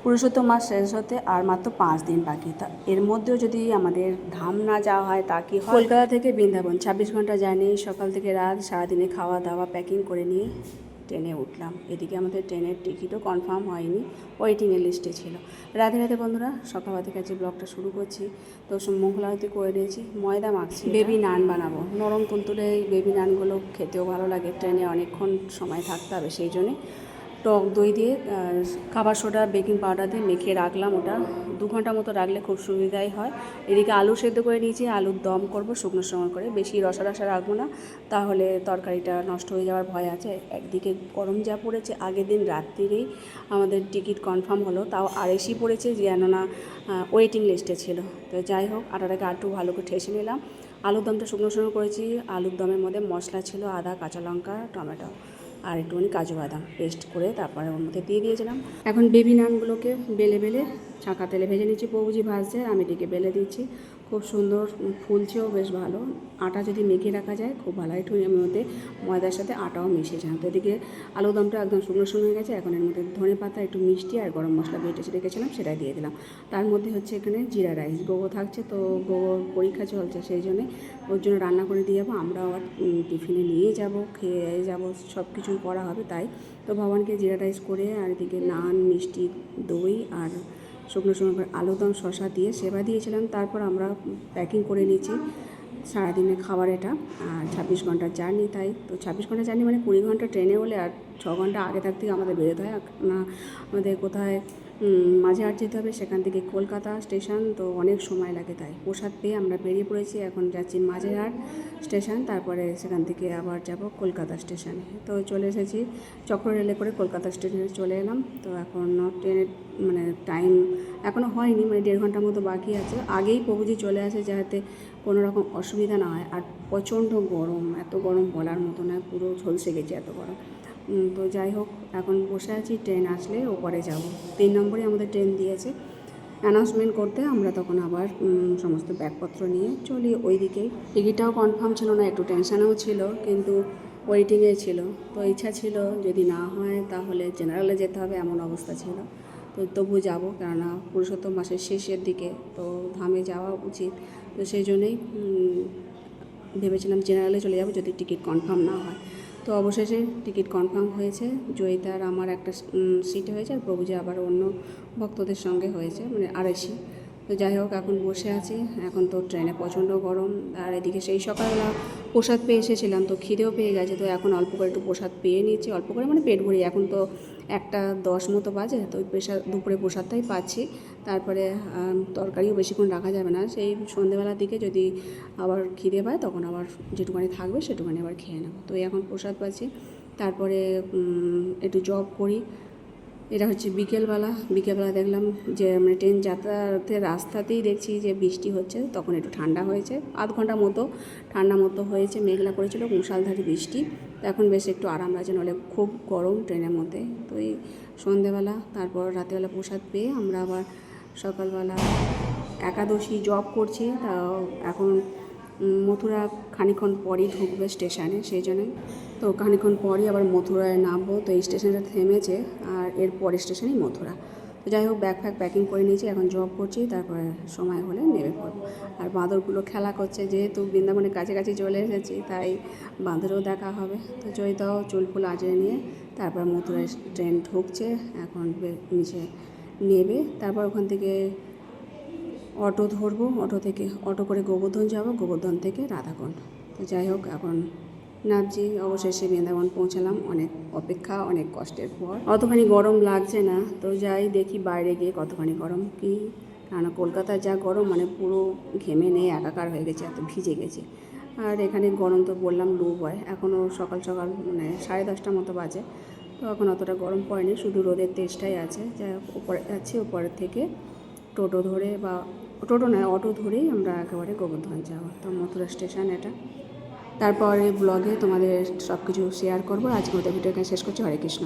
পুরুষোত্তম মাস শেষ হতে আর মাত্র 5 দিন বাকি। তা এর মধ্যেও যদি আমাদের ধাম না যাওয়া হয় তা কি হয়। কলকাতা থেকে বৃন্দাবন 26 ঘন্টা জার্নি, সকাল থেকে রাত, সারাদিনে খাওয়া দাওয়া প্যাকিং করে নিয়ে ট্রেনে উঠলাম। এদিকে আমাদের ট্রেনের টিকিটও কনফার্ম হয়নি, ওয়েটিংয়ের লিস্টে ছিল। রাধে রাধে বন্ধুরা, সকালবেলা থেকে আজকে ব্লগটা শুরু করছি। তো মঙ্গল আরতি করে নিয়েছি, ময়দা মাখছি, বেবি নান বানাবো। নরম তুলতুলে এই বেবি নানগুলো খেতেও ভালো লাগে, ট্রেনে অনেকক্ষণ সময় থাকতে হবে সেই জন্যে টক দই দিয়ে খাবার সোডা বেকিং পাউডার দিয়ে মেখে রাখলাম। ওটা 2 ঘন্টা মতো রাখলে খুব সুবিধাই হয়। এদিকে আলু সেদ্ধ করে নিয়েছি, আলুর দম করব শুকনো সময় করে, বেশি রসা রসা রাখবো না, তাহলে তরকারিটা নষ্ট হয়ে যাওয়ার ভয় আছে। একদিকে গরম যা পড়েছে, আগের দিন রাত্রিরেই আমাদের টিকিট কনফার্ম হলো, তাও আড়াইশি পড়েছে, কেননা ওয়েটিং লিস্টে ছিল। তো যাই হোক, আটাটাকে আটটু ভালো করে ঠেসে নিলাম। আলুর দমটা শুকনো শুকনো করেছি। আলুর দমের মধ্যে মশলা ছিল আদা, কাঁচা লঙ্কা, টমেটো আর একটুখানি কাজু বাদাম পেস্ট করে তারপরে ওর মধ্যে দিয়ে দিয়েছিলাম। এখন বেবি নানগুলোকে বেলে বেলে ছাঁকা তেলে ভেজে নিচ্ছি। প্রভুজি ভাজছে, আমি এদিকে বেলে দিচ্ছি। খুব সুন্দর ফুলছেও বেশ ভালো। আটা যদি মেখে রাখা যায় খুব ভালো। একটু এর মধ্যে ময়দার সাথে আটাও মিশিয়েছিলাম। তো এদিকে আলুদমটা একদম শুকনো শুকনো হয়ে গেছে। এখন এর মধ্যে ধনে পাতা, একটু মিষ্টি আর গরম মশলা বেটে রেখেছিলাম, সেটাই দিয়ে দিলাম। তার মধ্যে হচ্ছে এখানে জিরা রাইস, গোগো থাকছে, তো গোগোর পরীক্ষা চলছে, সেই জন্যে ওর জন্য রান্না করে দিয়ে যাবো। আমরা আবার টিফিনে নিয়ে যাব, খেয়ে যাব, সব কিছুই করা হবে। তাই তো ভগবানকে জিরা রাইস করে আর এদিকে নান, মিষ্টি, দই আর শুকনো শুকনো করে আলুদম শশা দিয়ে সেবা দিয়েছিলাম। তারপর আমরা প্যাকিং করে নিয়েছি সারাদিনের খাবার এটা। আর 26 ঘন্টার জার্নি, তাই তো 26 ঘন্টা জার্নি মানে 20 ঘন্টা ট্রেনে হলে আর 6 ঘন্টা আগে থাকতে আমাদের বেরোতে হয় না। আমাদের কোথায় মাঝেহাট যেতে হবে, সেখান থেকে কলকাতা স্টেশন, তো অনেক সময় লাগে। তাই প্রসাদ পেয়ে আমরা বেরিয়ে পড়েছি। এখন যাচ্ছি মাঝেরহাট স্টেশন, তারপরে সেখান থেকে আবার যাব কলকাতা স্টেশনে। তো চলে এসেছি চক্র রেলে করে কলকাতা স্টেশনে চলে এলাম। তো এখন ট্রেনের মানে টাইম এখনও হয়নি, মানে 1.5 ঘন্টার মতো বাকি আছে। আগেই প্রভুজি চলে আসে যাতে কোনো রকম অসুবিধা না হয়। আর প্রচণ্ড গরম, এত গরম বলার মতো না, পুরো ঝলসে গেছে এত গরম। তো যাই হোক, এখন বসে আছি, ট্রেন আসলে ওপরে যাব। 3 নম্বরে আমাদের ট্রেন দিয়েছে অ্যানাউন্সমেন্ট করতে। আমরা তখন আবার সমস্ত ব্যাগপত্র নিয়ে চলি ওই দিকেই। টিকিটটাও কনফার্ম ছিল না, একটু টেনশানও ছিল, কিন্তু ওয়েটিংয়ে ছিল। তো ইচ্ছা ছিল যদি না হয় তাহলে জেনারেলে যেতে হবে, এমন অবস্থা ছিল। তো তবু যাব, কেননা পুরুষোত্তম মাসের শেষের দিকে তো ধামে যাওয়া উচিত। তো সেই জন্যেই ভেবেছিলাম জেনারেলে চলে যাব যদি টিকিট কনফার্ম না হয়। তো অবশেষে টিকিট কনফার্ম হয়েছে। জয়িতার আমার একটা সিট হয়েছে, আর প্রভুজি আবার অন্য ভক্তদের সঙ্গে হয়েছে, মানে আড়াইশি। তো যাই হোক, এখন বসে আছি। এখন তো ট্রেনে প্রচণ্ড গরম, আর এদিকে সেই সকালবেলা প্রসাদ পেয়ে এসেছিলাম, তো খিদেও পেয়ে গেছে। তো এখন অল্প করে একটু প্রসাদ পেয়ে নিচ্ছি, অল্প করে মানে পেট ভরি। এখন তো 1:10 মতো বাজে, তো ওই দুপুরে প্রসাদটাই পাচ্ছি। তারপরে তরকারিও বেশিক্ষণ রাখা যাবে না, সেই সন্ধেবেলার দিকে যদি আবার খিদে পায় তখন আবার যেটুখানি থাকবে সেটুখানি আবার খেয়ে নেব। তো এখন প্রসাদ পাচ্ছি, তারপরে একটু জব করি। এটা হচ্ছে বিকেলবেলা দেখলাম যে মানে ট্রেন যাতায়াতের রাস্তাতেই দেখছি যে বৃষ্টি হচ্ছে। তখন একটু ঠান্ডা হয়েছে, আধ ঘন্টা মতো ঠান্ডা মতো হয়েছে, মেঘলা করেছিল, মুষলধারে বৃষ্টি। তো এখন বেশ একটু আরাম লাগছে, নাহলে খুব গরম ট্রেনের মধ্যে। তো এই সন্ধেবেলা, তারপর রাতেবেলা প্রসাদ পেয়ে আমরা আবার সকালবেলা একাদশী জব করছি। তাও এখন মথুরা খানিক্ষণ পরই ঢুকবে স্টেশনে, সেই জন্যই তো খানিক্ষণ পরই আবার মথুরায় নামবো। তো এই স্টেশনটা থেমেছে, আর এর পরের স্টেশনই মথুরা। তো যাই হোক, ব্যাগ প্যাকিং করে নিয়েছি, এখন জব করছি, তারপরে সময় হলে নেমে পড়বো। আর বাঁদরগুলো খেলা করছে, যেহেতু বৃন্দাবনের কাছাকাছি চলে এসেছি, তাই বাঁদরও দেখা হবে। তো জয়িতাও চুলফুল আঁচড়ে নিয়ে তারপর মথুরায় ট্রেন ঢুকছে, এখন নিচে নেবে। তারপর ওখান থেকে অটো ধরবো, অটো করে গোবর্ধন যাব, গোবর্ধন থেকে রাধাকুণ্ড। তো যাই হোক, এখন নামছি। অবশেষে বৃন্দাবন পৌঁছালাম, অনেক অপেক্ষা, অনেক কষ্টের পর। অতখানি গরম লাগছে না। তো যাই দেখি বাইরে গিয়ে কতখানি গরম কি, কারণ কলকাতায় যা গরম, মানে পুরো ঘেমে নিয়ে একাকার হয়ে গেছে, এত ভিজে গেছে। আর এখানে গরম তো বললাম লু বয়, এখনও সকাল সকাল মানে 10:30 মতো বাজে। তো এখন অতটা গরম পড়েনি, শুধু রোদের তেজটাই আছে। যাই হোক, ওপরে যাচ্ছি, ওপরের থেকে টোটো ধরে, বা টোটো নয় অটো ধরেই আমরা একেবারে গোবর্ধন যাব। তো মথুরা স্টেশন এটা। তারপরে ব্লগে তোমাদের সব কিছু শেয়ার করবো। আজকে ওদের ভিডিওটা শেষ করছি। হরে কৃষ্ণ।